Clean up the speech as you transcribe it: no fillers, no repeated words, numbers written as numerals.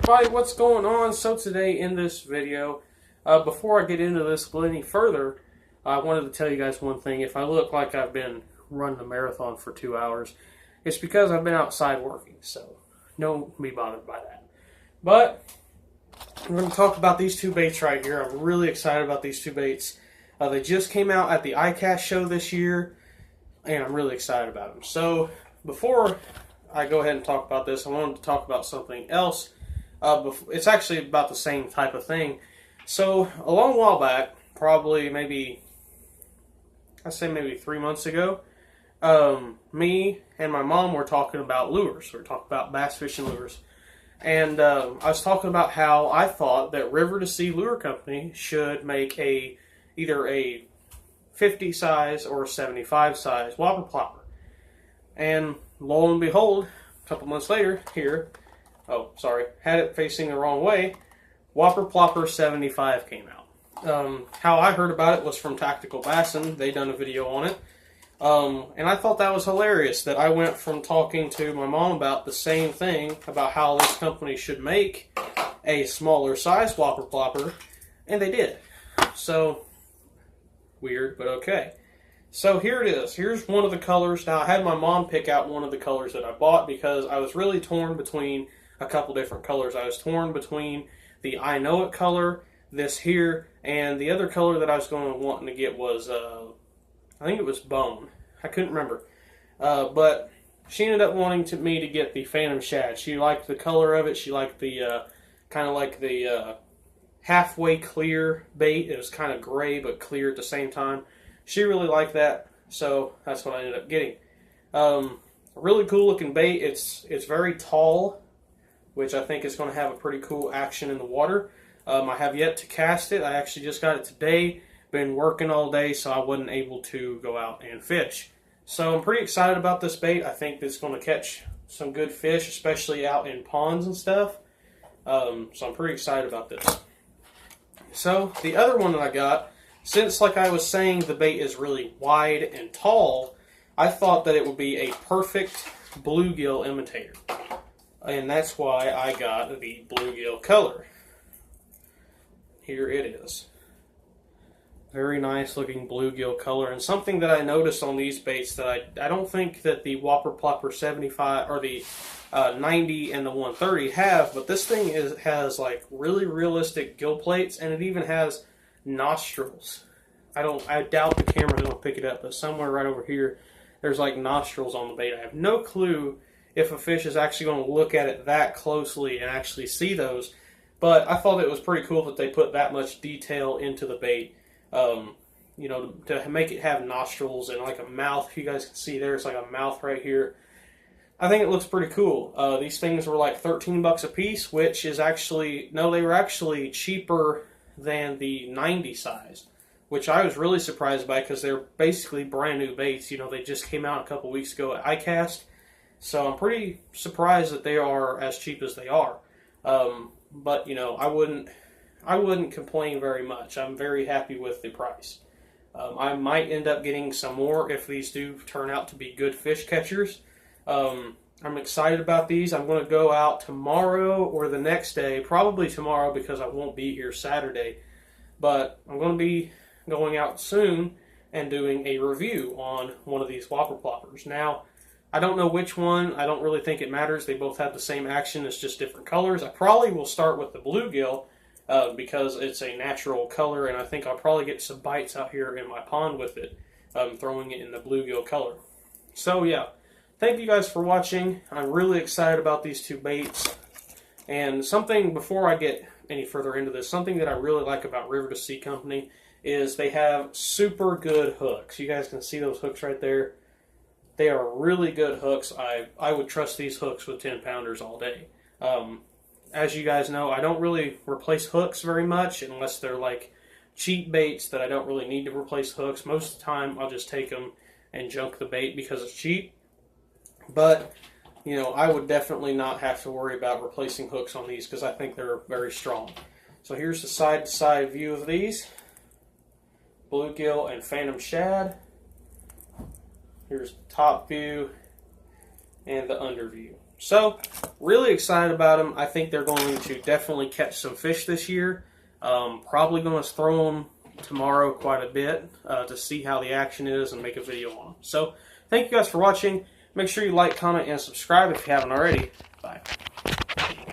everybody, what's going on? So today in this video, before I get into this any further, I wanted to tell you guys one thing. If I look like I've been running a marathon for 2 hours, it's because I've been outside working, so don't be bothered by that. But I'm going to talk about these two baits right here. I'm really excited about these two baits. They just came out at the ICAST show this year, and I'm really excited about them. So before I go ahead and talk about this, I wanted to talk about something else. It's actually about the same type of thing. So a long while back, probably maybe 3 months ago, me and my mom were talking about lures. We were talking about bass fishing lures. And I was talking about how I thought that River to Sea Lure Company should make either a 50 size or a 75 size Whopper Plopper. And lo and behold, a couple months later, had it facing the wrong way, Whopper Plopper 75 came out. How I heard about it was from Tactical Bassin. They done a video on it. And I thought that was hilarious that I went from talking to my mom about the same thing, about how this company should make a smaller size Whopper Plopper, and they did. So, weird, but okay. So here it is. Here's one of the colors. Now, I had my mom pick out one of the colors that I bought because I was really torn between a couple different colors. I was torn between the I Know It color, this here, and the other color that I was wanting to get was, I think it was Bone. I couldn't remember. But she ended up wanting me to get the Phantom Shad. She liked the color of it. She liked the, kind of like the halfway clear bait. It was kind of gray but clear at the same time. She really liked that, so that's what I ended up getting. A really cool looking bait. It's very tall, which I think is going to have a pretty cool action in the water. I have yet to cast it. I actually just got it today. Been working all day, so I wasn't able to go out and fish. So I'm pretty excited about this bait. I think it's going to catch some good fish, especially out in ponds and stuff. So I'm pretty excited about this. So the other one that I got, since, like I was saying, the bait is really wide and tall, I thought that it would be a perfect bluegill imitator. And that's why I got the bluegill color. Here it is. Very nice looking bluegill color. And something that I noticed on these baits that I don't think that the Whopper Plopper 75 or the 90 and the 130 have, but this thing has like really realistic gill plates, and it even has nostrils. I doubt the camera's going to pick it up, but somewhere right over here there's like nostrils on the bait. I have no clue if a fish is actually going to look at it that closely and actually see those, but I thought it was pretty cool that they put that much detail into the bait. You know, to make it have nostrils and like a mouth. If you guys can see there, it's like a mouth right here. I think it looks pretty cool. These things were like 13 bucks a piece, which is actually, no, they were actually cheaper than the 90 size, which I was really surprised by because they're basically brand new baits. You know, they just came out a couple weeks ago at ICAST, so I'm pretty surprised that they are as cheap as they are. But you know, I wouldn't complain very much. I'm very happy with the price. I might end up getting some more if these do turn out to be good fish catchers. I'm excited about these. I'm going to go out tomorrow or the next day, probably tomorrow because I won't be here Saturday. But I'm going to be going out soon and doing a review on one of these Whopper Ploppers. Now, I don't know which one. I don't really think it matters. They both have the same action. It's just different colors. I probably will start with the bluegill because it's a natural color, and I think I'll probably get some bites out here in my pond with it, throwing it in the bluegill color. So yeah, thank you guys for watching. I'm really excited about these two baits. And something, before I get any further into this, something that I really like about River to Sea Company is they have super good hooks. You guys can see those hooks right there. They are really good hooks. I would trust these hooks with 10-pounders all day. As you guys know, I don't really replace hooks very much unless they're like cheap baits that I don't really need to replace hooks. Most of the time, I'll just take them and junk the bait because it's cheap. But, you know, I would definitely not have to worry about replacing hooks on these because I think they're very strong. So here's the side-to-side view of these. Bluegill and Phantom Shad. Here's the top view and the under view. So, really excited about them. I think they're going to definitely catch some fish this year. Probably going to throw them tomorrow quite a bit to see how the action is and make a video on them. So, thank you guys for watching. Make sure you like, comment, and subscribe if you haven't already. Bye.